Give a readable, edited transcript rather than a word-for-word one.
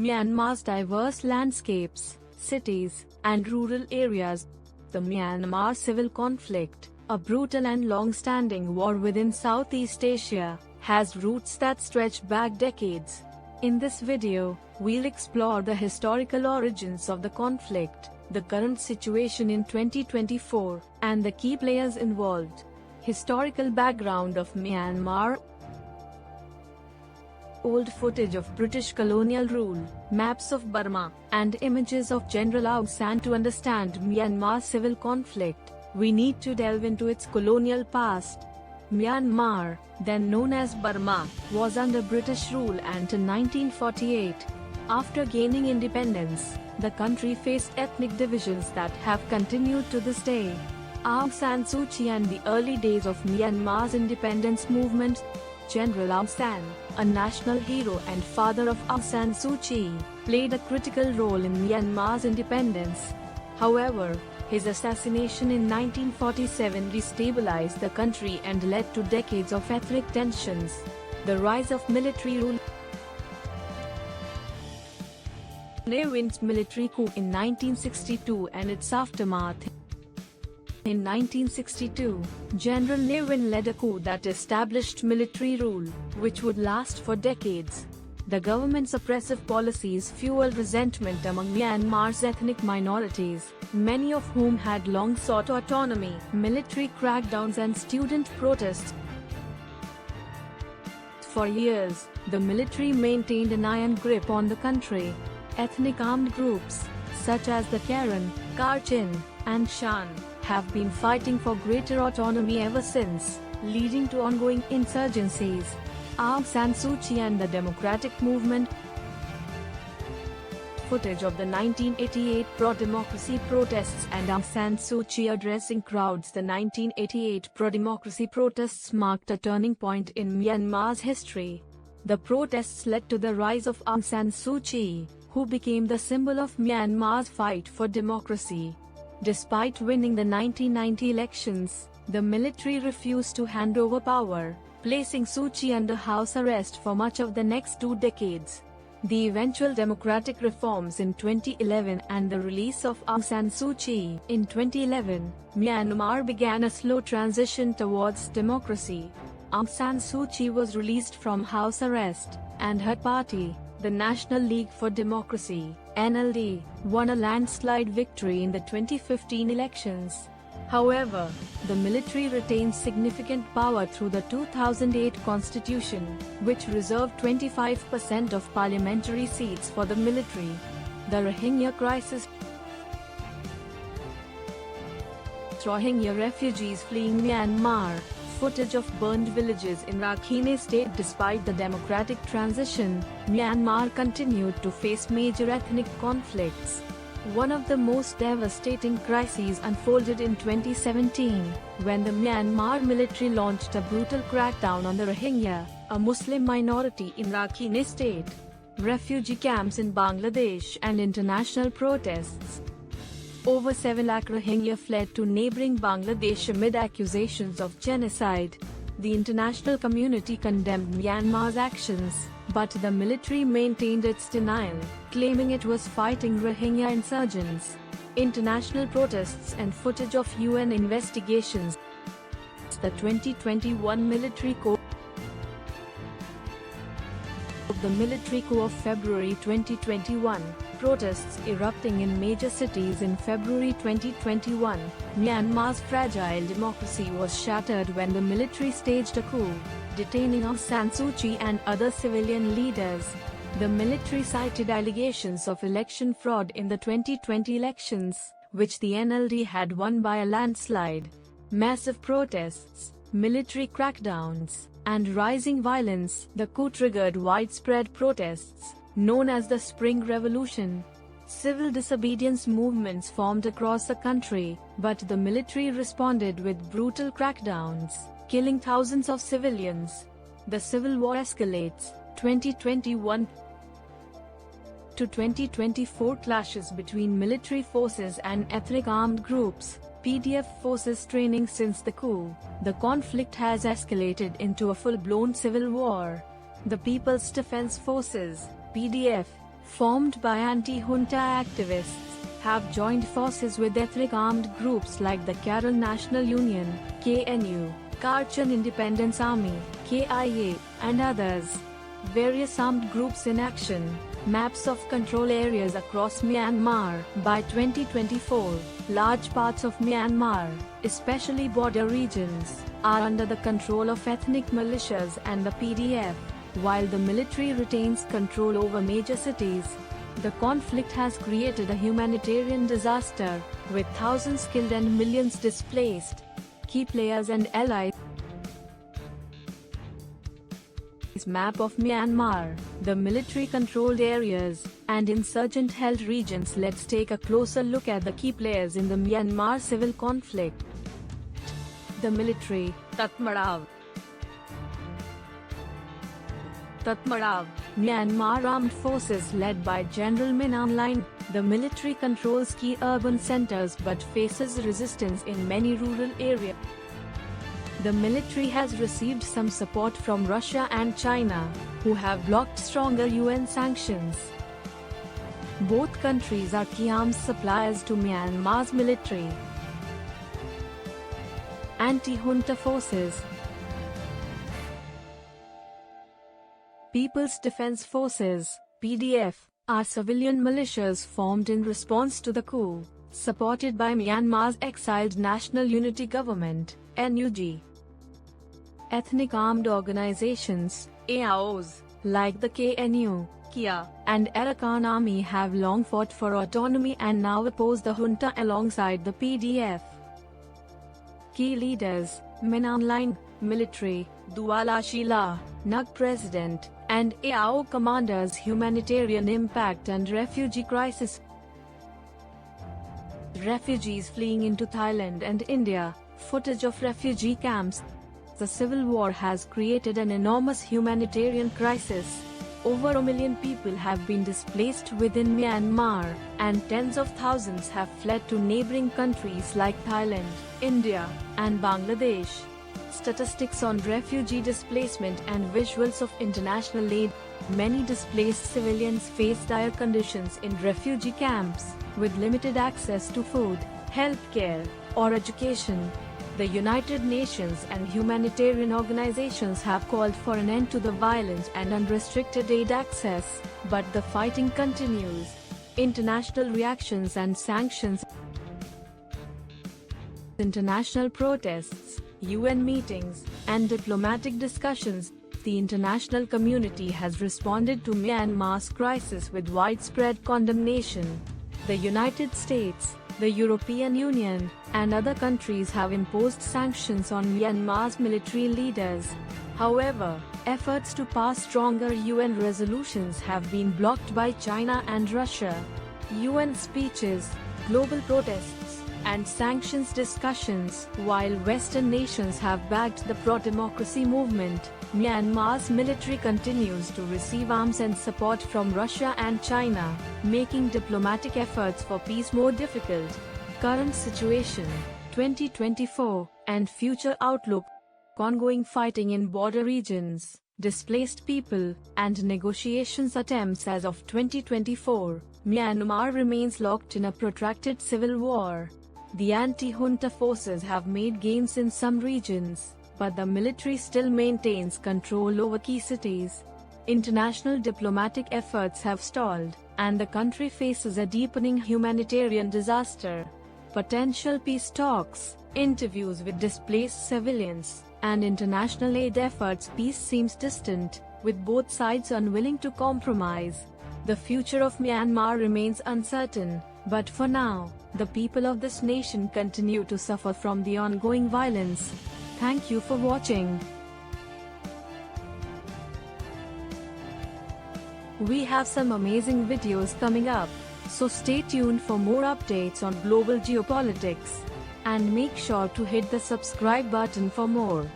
Myanmar's diverse landscapes, cities, and rural areas. The Myanmar civil conflict, a brutal and long-standing war within Southeast Asia, has roots that stretch back decades. In this video, we'll explore the historical origins of the conflict, the current situation in 2024, and the key players involved. Historical background of Myanmar. Old footage of British colonial rule, maps of Burma, and images of General Aung San. To understand Myanmar's civil conflict, we need to delve into its colonial past. Myanmar, then known as Burma, was under British rule until 1948. After gaining independence, the country faced ethnic divisions that have continued to this day. Aung San Suu Kyi and the early days of Myanmar's independence movement. General Aung San, a national hero and father of Aung San Suu Kyi, played a critical role in Myanmar's independence. However, his assassination in 1947 destabilized the country and led to decades of ethnic tensions. The rise of military rule. Ne Win's military coup in 1962 and its aftermath. In 1962, General Ne Win led a coup that established military rule, which would last for decades. The government's oppressive policies fueled resentment among Myanmar's ethnic minorities, many of whom had long sought autonomy. Military crackdowns and student protests. For years, the military maintained an iron grip on the country. Ethnic armed groups, such as the Karen, Kachin, and Shan, have been fighting for greater autonomy ever since, leading to ongoing insurgencies. Aung San Suu Kyi and the democratic movement. Footage of the 1988 pro-democracy protests and Aung San Suu Kyi addressing crowds. The 1988 pro-democracy protests marked a turning point in Myanmar's history. The protests led to the rise of Aung San Suu Kyi, who became the symbol of Myanmar's fight for democracy. Despite winning the 1990 elections, the military refused to hand over power, placing Suu Kyi under house arrest for much of the next 2 decades. The eventual democratic reforms in 2011 and the release of Aung San Suu Kyi in 2011, Myanmar began a slow transition towards democracy. Aung San Suu Kyi was released from house arrest, and her party, the National League for Democracy (NLD), won a landslide victory in the 2015 elections. However, the military retained significant power through the 2008 constitution, which reserved 25% of parliamentary seats for the military. The Rohingya crisis. Rohingya refugees fleeing Myanmar. Footage of burned villages in Rakhine State. Despite the democratic transition, Myanmar continued to face major ethnic conflicts. One of the most devastating crises unfolded in 2017, when the Myanmar military launched a brutal crackdown on the Rohingya, a Muslim minority in Rakhine State. Refugee camps in Bangladesh and international protests. Over 7 lakh Rohingya fled to neighboring Bangladesh amid accusations of genocide. The international community condemned Myanmar's actions, but the military maintained its denial, claiming it was fighting Rohingya insurgents. International protests and footage of UN investigations. The 2021 military coup. The military coup of February 2021, protests erupting in major cities in February 2021, Myanmar's fragile democracy was shattered when the military staged a coup, detaining Aung San Suu Kyi and other civilian leaders. The military cited allegations of election fraud in the 2020 elections, which the NLD had won by a landslide. Massive protests, military crackdowns, and rising violence. The coup triggered widespread protests, known as the Spring Revolution. Civil disobedience movements formed across the country, but the military responded with brutal crackdowns, killing thousands of civilians. The civil war escalates. 2021 to 2024 clashes between military forces and ethnic armed groups. PDF forces training. Since the coup, the conflict has escalated into a full-blown civil war. The People's Defense Forces (PDF) formed by anti-junta activists, have joined forces with ethnic armed groups like the Kerala National Union, KNU, Kachin Independence Army, KIA, and others. Various armed groups in action. Maps of control areas across Myanmar. By 2024, large parts of Myanmar, especially border regions, are under the control of ethnic militias and the PDF, while the military retains control over major cities. The conflict has created a humanitarian disaster, with thousands killed and millions displaced. Key players and allies. Map of Myanmar, the military-controlled areas, and insurgent-held regions. Let's take a closer look at the key players in the Myanmar civil conflict. The military. Tatmadaw. Myanmar Armed Forces led by General Min Aung Hlaing. The military controls key urban centers but faces resistance in many rural areas. The military has received some support from Russia and China, who have blocked stronger UN sanctions. Both countries are key arms suppliers to Myanmar's military. Anti-junta forces. People's Defense Forces, PDF, are civilian militias formed in response to the coup, supported by Myanmar's exiled National Unity Government, NUG. Ethnic armed organizations, AOs, like the KNU, KIA, and Arakan Army have long fought for autonomy and now oppose the junta alongside the PDF. Key leaders: Min Aung Hlaing, military; Duala Shila, NUG president; and AO commanders. Humanitarian impact and refugee crisis. Refugees fleeing into Thailand and India. Footage of refugee camps. The civil war has created an enormous humanitarian crisis. Over 1 million people have been displaced within Myanmar, and tens of thousands have fled to neighboring countries like Thailand, India, and Bangladesh. Statistics on refugee displacement and visuals of international aid. Many displaced civilians face dire conditions in refugee camps, with limited access to food, healthcare, or education. The United Nations and humanitarian organizations have called for an end to the violence and unrestricted aid access, but the fighting continues. International reactions and sanctions. International protests, UN meetings, and diplomatic discussions. The international community has responded to Myanmar's crisis with widespread condemnation. The United States, the European Union, and other countries have imposed sanctions on Myanmar's military leaders. However, efforts to pass stronger UN resolutions have been blocked by China and Russia. UN speeches, global protests, and sanctions discussions. While Western nations have backed the pro-democracy movement, Myanmar's military continues to receive arms and support from Russia and China, making diplomatic efforts for peace more difficult. Current situation, 2024, and future outlook. Ongoing fighting in border regions, displaced people, and negotiations attempts. As of 2024, Myanmar remains locked in a protracted civil war. The anti-junta forces have made gains in some regions, but the military still maintains control over key cities. International diplomatic efforts have stalled, and the country faces a deepening humanitarian disaster. Potential peace talks, interviews with displaced civilians, and international aid efforts. Peace seems distant, with both sides unwilling to compromise. The future of Myanmar remains uncertain, but for now, the people of this nation continue to suffer from the ongoing violence. Thank you for watching. We have some amazing videos coming up, so stay tuned for more updates on global geopolitics. And make sure to hit the subscribe button for more.